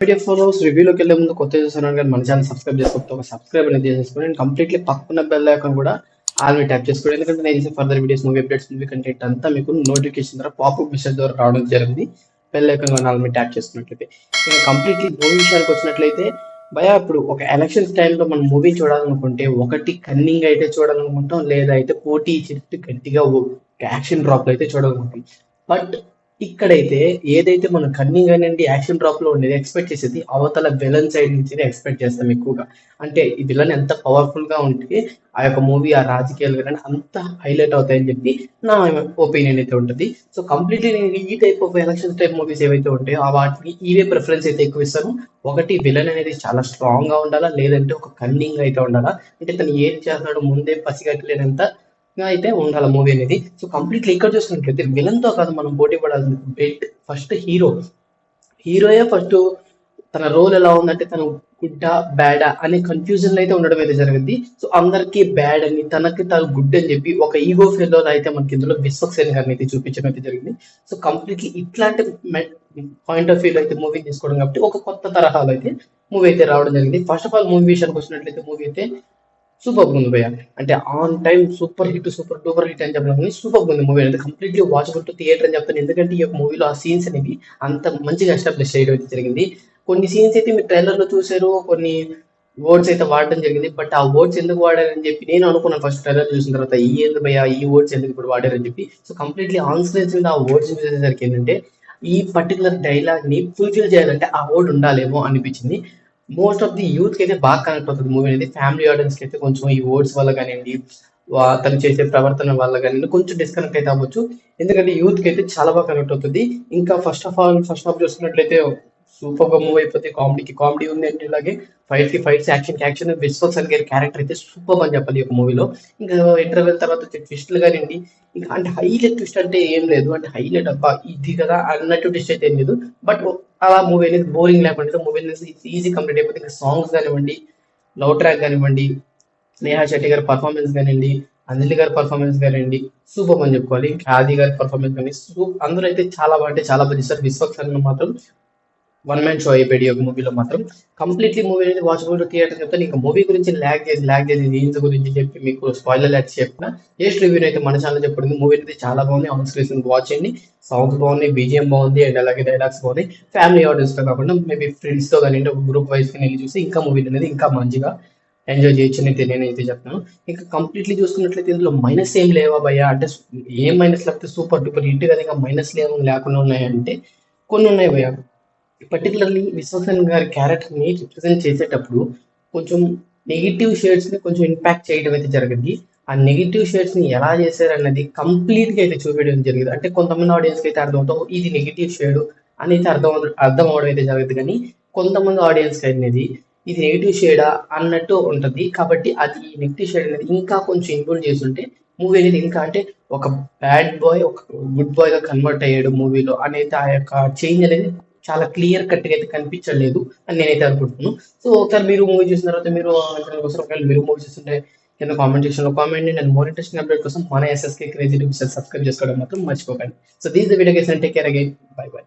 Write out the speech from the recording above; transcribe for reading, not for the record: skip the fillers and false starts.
Video followers రివ్యూలోకి వెళ్ళే ముందు కొత్త చూస్తున్నాను కానీ మన ఛానల్ సబ్స్క్రైబ్ చేసుకోకపోతే ఒక సబ్స్క్రైబ్ అనేది చేసుకోండి. నేను కంప్లీట్లీ పక్కన బెల్ ఐకాన్ కూడా ఆల్రెడీ ట్యాప్ చేసుకోండి. ఎందుకంటే నేను చేసే further videos, movie updates, movie content అంతా మీకు నోటిఫికేషన్ ద్వారా పాపప్ మెసేజ్ ద్వారా రావడం జరిగింది. బెల్ ఐకాన్ కూడా ఆల్రెడీ ట్యాప్ చేసుకున్నట్లయితే ఇంకా కంప్లీట్లీ మూవీ విషయానికి వచ్చినట్లయితే భయ ఇప్పుడు ఒక ఎలక్షన్స్ టైంలో మనం మూవీ చూడాలనుకుంటే ఒకటి కన్నింగ్ అయితే చూడాలనుకుంటాం, లేదా అయితే పోటీ చెట్టు గట్టిగా యాక్షన్ డ్రాప్ అయితే చూడాలనుకుంటాం. బట్ ఇక్కడైతే ఏదైతే మనం కన్నింగ్ అనండి యాక్షన్ డ్రాప్ లో ఉండేది ఎక్స్పెక్ట్ చేసేది అవతల విలన్ సైడ్ నుంచి ఎక్స్పెక్ట్ చేస్తాం ఎక్కువగా. అంటే ఈ విలన్ ఎంత పవర్ఫుల్ గా ఉంటే ఆ యొక్క మూవీ ఆ రాజకీయాలు కానీ అంత హైలైట్ అవుతాయని చెప్పి నా ఒపీనియన్ అయితే ఉంటుంది. సో కంప్లీట్లీ నేను ఈ type of election type movies ఏవైతే ఉంటాయో ఆ వాటికి ఇవే ప్రిఫరెన్స్ అయితే ఎక్కువ ఇస్తాను. ఒకటి విలన్ అనేది చాలా స్ట్రాంగ్ గా ఉండాలా, లేదంటే ఒక కన్నింగ్ అయితే ఉండాలా, అంటే తను ఏం చేస్తున్నాడు ముందే పసిగట్టలేనంత అయితే ఉండాలి మూవీ అనేది. సో కంప్లీట్లీ ఇక్కడ చూసుకున్నట్లయితే విలన్ తో కాదు మనం పోటీ పడాల్సింది, బెట్ ఫస్ట్ హీరోయే ఫస్ట్ తన రోల్ ఎలా ఉందంటే తను గుడ్డా బ్యాడా అనే కన్ఫ్యూజన్ అయితే ఉండడం అయితే జరిగింది. సో అందరికీ బ్యాడ్ అని తనకి తను గుడ్ అని చెప్పి ఒక ఈగో ఫెయిల్ అయితే మనకి ఇందులో విశ్వక్సేన్ గారిని అయితే చూపించడం అయితే జరిగింది. సో కంప్లీట్లీ ఇట్లాంటి పాయింట్ ఆఫ్ వ్యూ అయితే మూవీ తీసుకోవడం కాబట్టి ఒక కొత్త తరహాలో అయితే మూవీ అయితే రావడం జరిగింది. ఫస్ట్ ఆఫ్ ఆల్ మూవీ విషయానికి వచ్చినట్లయితే మూవీ అయితే సూపర్ ఉంది భయ్య. అంటే on time super hit, super duper hit అని చెప్పడం సూపర్ ఉంది మూవీ అనేది. కంప్లీట్లీ వాచబుల్ టు థియేటర్ అని చెప్తాను. ఎందుకంటే ఈ యొక్క మూవీలో ఆ సీన్స్ అనేవి అంత మంచిగా ఎస్టాబ్లిష్ చేయడం అయితే జరిగింది. కొన్ని సీన్స్ అయితే మీరు ట్రైలర్ లో చూసారు, కొన్ని వర్డ్స్ అయితే వాడడం జరిగింది. బట్ ఆ వర్డ్స్ ఎందుకు వాడారని చెప్పి నేను అనుకున్నాను ఫస్ట్ ట్రైలర్ చూసిన తర్వాత, ఈ ఎందుకు భయ్య ఈ వర్డ్స్ ఎందుకు ఇప్పుడు వాడారని చెప్పి. సో కంప్లీట్లీ ఆన్ స్క్రీన్స్ మీద ఆ వర్డ్స్ చూసేసరికి ఏంటంటే ఈ పర్టికులర్ డైలాగ్ ని ఫుల్ఫిల్ చేయాలంటే ఆ వర్డ్ ఉండాలేమో అనిపించింది. మోస్ట్ ఆఫ్ ది యూత్ కి అయితే బాగా కనెక్ట్ అవుతుంది మూవీ అనేది. ఫ్యామిలీ ఆడియన్స్ కి అయితే కొంచెం ఈ వర్డ్స్ వల్ల కానివ్వండి, తను చేసే ప్రవర్తన వల్ల కానీ కొంచెం డిస్కనెక్ట్ అయితే అవ్వచ్చు. ఎందుకంటే యూత్ కి అయితే చాలా బాగా కనెక్ట్ అవుతుంది. ఇంకా ఫస్ట్ హాఫ్ చూసుకున్నట్లయితే సూపర్ గా మూవ్ అయిపోతే కామెడీకి కామెడీ ఉంది అంటే ఇలాగే ఫైట్ కి ఫైట్స్, యాక్షన్ కి యాక్షన్. విశ్వక్సేన్ గారి క్యారెక్టర్ అయితే సూపర్ అని చెప్పాలి ఈ మూవీలో. ఇంకా ఇంటర్వెల్ తర్వాత వచ్చే ట్విస్ట్లు కానివ్వండి, ఇంకా అంటే హైలైట్ ట్విస్ట్ అంటే ఏం లేదు, అంటే హైలైట్ అబ్బా ఇది కదా అన్నట్టు ట్విస్ట్ అయితే ఏం లేదు. బట్ అలా మూవీ అనేది బోరింగ్ లేకుండా మూవీ అనేది ఈజీ కంప్లీట్ అయిపోతుంది. ఇంకా సాంగ్స్ కానివ్వండి, లవ్ ట్రాక్ కానివ్వండి, నేహా శెట్టి గారి పర్ఫార్మెన్స్ కానివ్వండి, అంజలి గారి పర్ఫార్మెన్స్ కానివ్వండి సూపర్ అని చెప్పుకోవాలి. ఇంకా ఆది గారి పర్ఫార్మెన్స్ కానీ అందరూ అయితే చాలా బాగుంటే చాలా బాగా చేస్తారు. విశ్వక్సేన్ మాత్రం వన్ మ్యాన్ షో అయిపోయాడు ఈ మూవీలో మాత్రం. కంప్లీట్లీ మూవీ అనేది వాచబుల్ థియేటర్ చెప్తాను. ఇంకా మూవీ గురించి ల్యాగ్ చేసి సీన్స్ గురించి చెప్పి మీకు స్పాయిలర్ యాక్ట్ చెప్పిన జస్ట్ రివ్యూ అయితే మన ఛానల్ చెప్పండి. మూవీ అయితే చాలా బాగుంది, ఆన్ స్క్రీన్ వాచ్ చేయండి. సాంగ్స్ బాగున్నాయి, బీజిఎం బాగుంది, అండ్ అలాగే డైలాగ్స్ బాగున్నాయి. ఫ్యామిలీ ఆడియన్స్ తో కాకుండా మేబీ ఫ్రెండ్స్ తో కానీ ఒక గ్రూప్ వైజ్ గా వెళ్ళి చూసి ఇంకా మూవీ అనేది ఇంకా మంచిగా ఎంజాయ్ చేయొచ్చు అయితే నేనైతే చెప్తాను. ఇంకా కంప్లీట్లీ చూసుకున్నట్లయితే ఇందులో మైనస్ ఏం లేవా భయ్యా అంటే ఏం మైనస్ లేకపోతే సూపర్ డూపర్ హిట్ కదా, ఇంకా మైనస్ లేకుండా ఉన్నాయంటే కొన్ని ఉన్నాయి భయ్యా. పర్టికులర్లీ విశ్వక్సేన్ గారి క్యారెక్టర్ ని రిప్రజెంట్ చేసేటప్పుడు కొంచెం నెగిటివ్ షేడ్స్ ని కొంచెం ఇంపాక్ట్ చేయడం అయితే జరిగింది. ఆ నెగిటివ్ షేడ్స్ ని ఎలా చేశారన్నది కంప్లీట్ గా అయితే చూపించడం జరిగింది. అంటే కొంతమంది ఆడియన్స్ కి అయితే అర్థమవుతాం ఇది నెగిటివ్ షేడ్ అని అయితే అర్థం అవడం అయితే జరుగుతుంది. కానీ కొంతమంది ఆడియన్స్ కి అనేది ఇది నెగిటివ్ షేడా అన్నట్టు ఉంటుంది. కాబట్టి అది నెగిటివ్ షేడ్ అనేది ఇంకా కొంచెం ఇంక్లూడ్ చేస్తుంటే మూవీ అనేది ఇంకా అంటే ఒక బ్యాడ్ బాయ్ ఒక గుడ్ బాయ్ గా కన్వర్ట్ అయ్యాడు మూవీలో అనేది ఆ యొక్క చేంజ్ అనేది చాలా క్లియర్ కట్ గా అయితే కనిపించలేదు అని నేనైతే అనుకుంటున్నాను. సో ఒకసారి మీరు మూవీ చూసిన తర్వాత మీరు ఒకవేళ మీరు మూవీ చూస్తుంటే కింద కామెంట్ సెక్షన్ లో కామెంట్ చేయండి. అండ్ మోర్ ఇంట్రెస్టింగ్ అప్డేట్ కోసం మన ఎస్ఎస్కే క్రేజీ సబ్స్క్రైబ్ చేసుకోవడం మాత్రం మర్చిపోకండి. So these the video guys and take care again. By by.